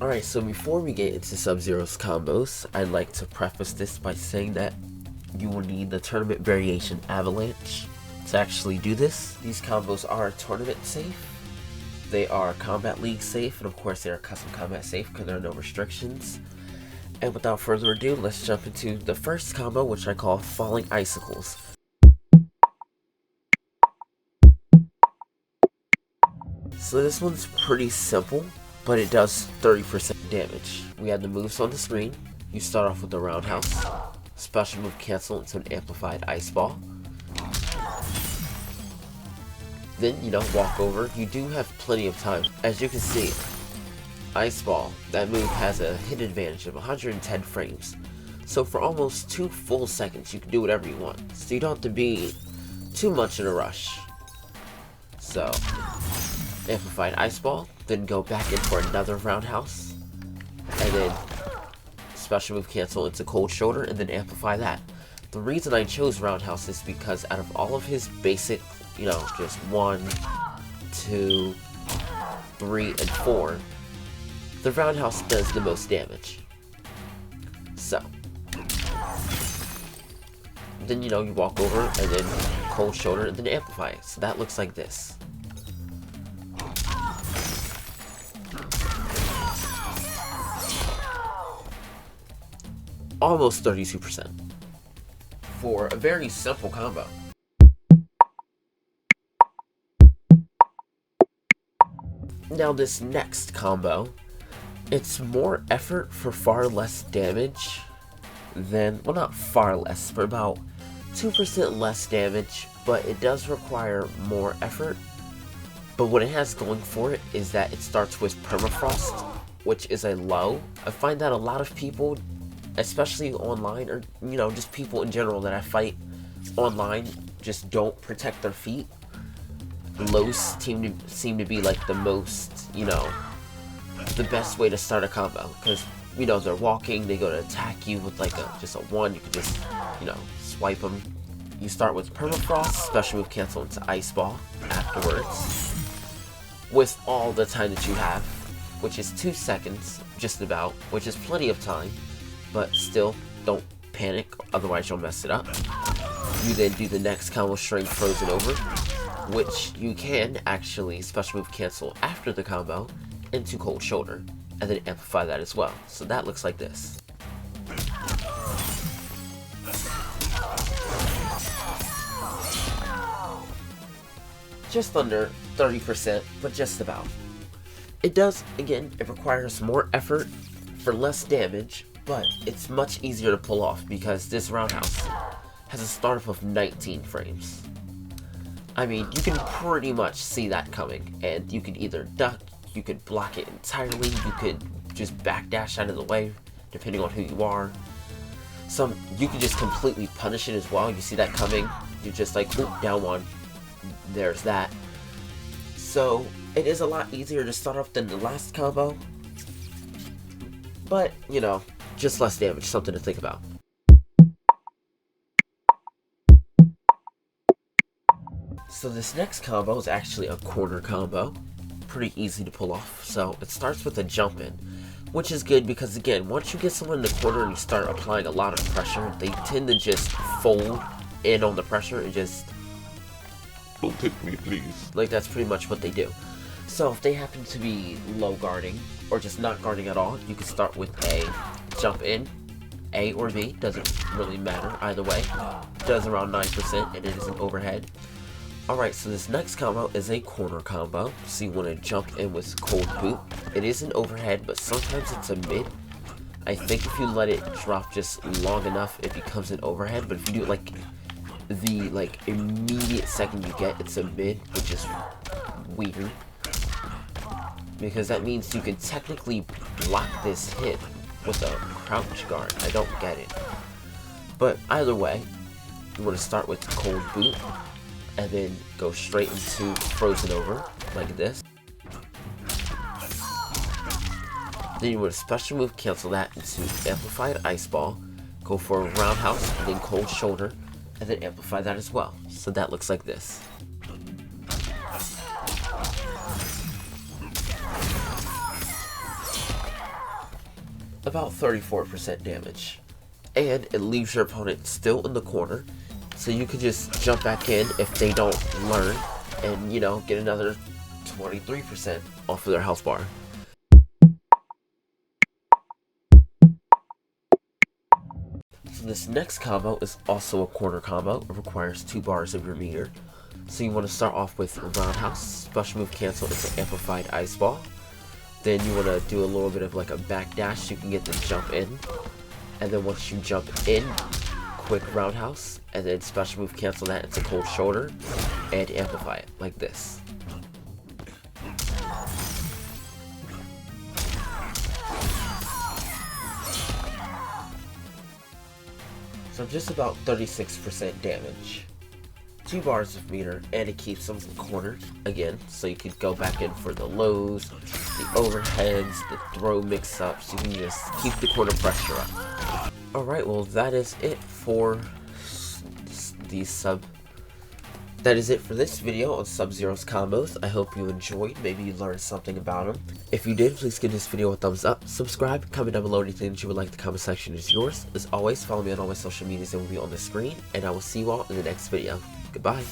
Alright, so before we get into Sub-Zero's combos, I'd like to preface this by saying that you will need the Tournament Variation Avalanche to actually do this. These combos are tournament safe, they are Combat League safe, and of course they are Custom Combat safe because there are no restrictions. And without further ado, let's jump into the first combo, which I call Falling Icicles. So this one's pretty simple, but it does 30% damage. We have the moves on the screen. You start off with the roundhouse, special move cancel into an amplified ice ball. Then, walk over. You do have plenty of time. As you can see, ice ball, that move has a hit advantage of 110 frames. So for almost 2 full seconds, you can do whatever you want. So you don't have to be too much in a rush. So, amplified ice ball, then go back in for another roundhouse, and then special move cancel into cold shoulder, and then amplify that. The reason I chose roundhouse is because out of all of his basic, just 1, 2, 3, and 4, the roundhouse does the most damage. So, then you walk over, and then cold shoulder, and then amplify it. So that looks like this. Almost 32% for a very simple combo. Now this next combo, it's more effort for far less damage than, well, not far less, but about 2% less damage, but it does require more effort. But what it has going for it is that it starts with Permafrost, which is a low. I find that a lot of people, especially online, or just people in general that I fight online, just don't protect their feet. Lows seem to be like the most, the best way to start a combo, because they're walking, they go to attack you with like just a 1, you can just swipe them. You start with Permafrost, special move cancel into ice ball afterwards, with all the time that you have, which is 2 seconds just about, which is plenty of time. But still, don't panic, otherwise you'll mess it up. You then do the next combo string frozen over, which you can actually special move cancel after the combo into cold shoulder, and then amplify that as well. So that looks like this. Just under 30%, but just about. It does, again, it requires more effort for less damage, but it's much easier to pull off because this roundhouse has a startup of 19 frames. I mean, you can pretty much see that coming, and you can either duck, you could block it entirely, you could just backdash out of the way, depending on who you are. You could just completely punish it as well. You see that coming, you're just like, oop, down 1, there's that. So, it is a lot easier to start off than the last combo, but, just less damage, something to think about. So this next combo is actually a corner combo, pretty easy to pull off. So it starts with a jump in, which is good because, again, once you get someone in the corner and you start applying a lot of pressure, they tend to just fold in on the pressure and just, don't hit me, please. Like, that's pretty much what they do. So if they happen to be low guarding or just not guarding at all, you can start with a jump in, A or B, doesn't really matter either way. Does around 9% and it is an overhead. Alright, so this next combo is a corner combo. So you want to jump in with cold boot. It is an overhead, but sometimes it's a mid. I think if you let it drop just long enough, it becomes an overhead. But if you do it like the immediate second you get, it's a mid, which is weird. Because that means you can technically block this hit with a crouch guard. I don't get it. But either way, you want to start with cold boot and then go straight into frozen over like this. Then you want to special move cancel that into amplified ice ball, go for a roundhouse, and then cold shoulder, and then amplify that as well. So that looks like this. About 34% damage. And it leaves your opponent still in the corner, so you can just jump back in if they don't learn, and you know, get another 23% off of their health bar. So this next combo is also a corner combo. It requires 2 bars of your meter. So you want to start off with roundhouse, special move cancel into amplified ice ball. Then you want to do a little bit of like a backdash. You can get the jump in, and then once you jump in, quick roundhouse, and then special move cancel that into cold shoulder and amplify it like this. So just about 36% damage. 2 bars of meter, and it keeps them cornered again, so you could go back in for the lows, the overheads, the throw mix-ups. You can just keep the corner pressure up. Alright, well that is it for That is it for this video on Sub-Zero's combos. I hope you enjoyed. Maybe you learned something about them. If you did, please give this video a thumbs up, subscribe, comment down below anything that you would like. The comment section is yours. As always, follow me on all my social medias that will be on the screen, and I will see you all in the next video. Goodbye.